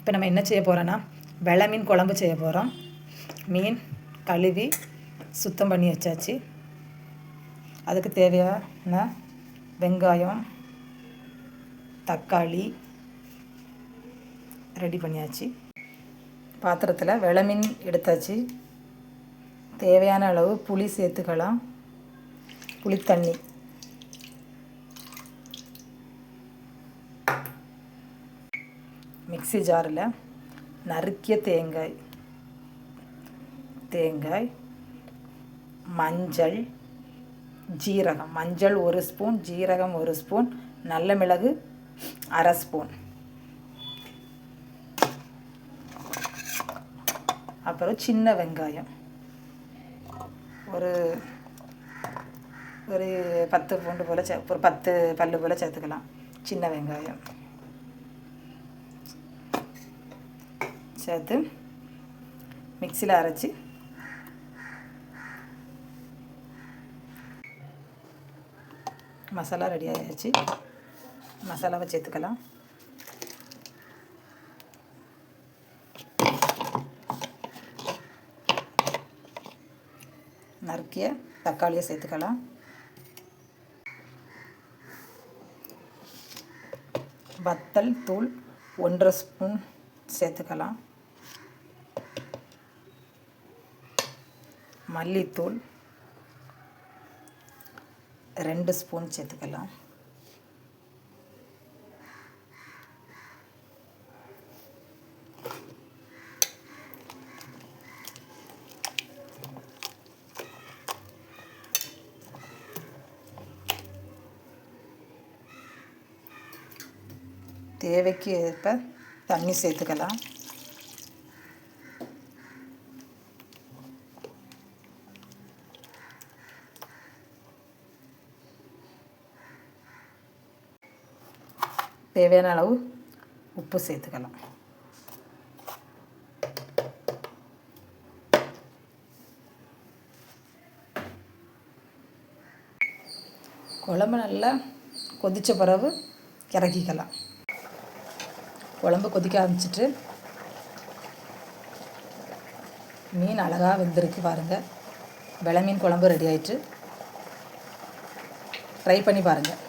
இப்போ நம்ம என்ன செய்ய போகிறோன்னா வெலை மீன் குழம்பு செய்ய போகிறோம். மீன் கழுவி சுத்தம் பண்ணி வச்சாச்சு. அதுக்கு தேவையான வெங்காயம் தக்காளி ரெடி பண்ணியாச்சு. பாத்திரத்தில் வெலை மீன் எடுத்தாச்சு. தேவையான அளவு புளி சேர்த்துக்கலாம். புளித்தண்ணி, மிக்ஸி ஜாரில் நறுக்கிய தேங்காய், மஞ்சள், ஜீரகம். மஞ்சள் 1 ஸ்பூன், ஜீரகம் 1 ஸ்பூன், நல்ல மிளகு 1/2 ஸ்பூன், அப்புறம் சின்ன வெங்காயம் ஒரு 10 பூண்டு போல் ஒரு 10 பல்லு போல் சேர்த்துக்கலாம். சின்ன வெங்காயம் சேர்த்து மிக்ஸியில் அரைச்சி மசாலா ரெடி ஆகிடுச்சு. மசாலாவை சேர்த்துக்கலாம். நறுக்கிய தக்காளியை சேர்த்துக்கலாம். வத்தல் தூள் 1/2 ஸ்பூன் சேர்த்துக்கலாம். மல்லித்தூள் 2 ஸ்பூன் சேர்த்துக்கலாம். தேவைக்கு ஏற்ப தண்ணி சேர்த்துக்கலாம். தேவையான அளவு உப்பு சேர்த்துக்கலாம். குழம்பு நல்லா கொதித்த பிறகு இறக்கிக்கலாம். குழம்பு கொதிக்க ஆரம்பிச்சிட்டு மீன் அழகாக வெந்திருக்கு பாருங்கள். வெலை மீன் குழம்பு ரெடி ஆயிட்டு. ட்ரை பண்ணி பாருங்கள்.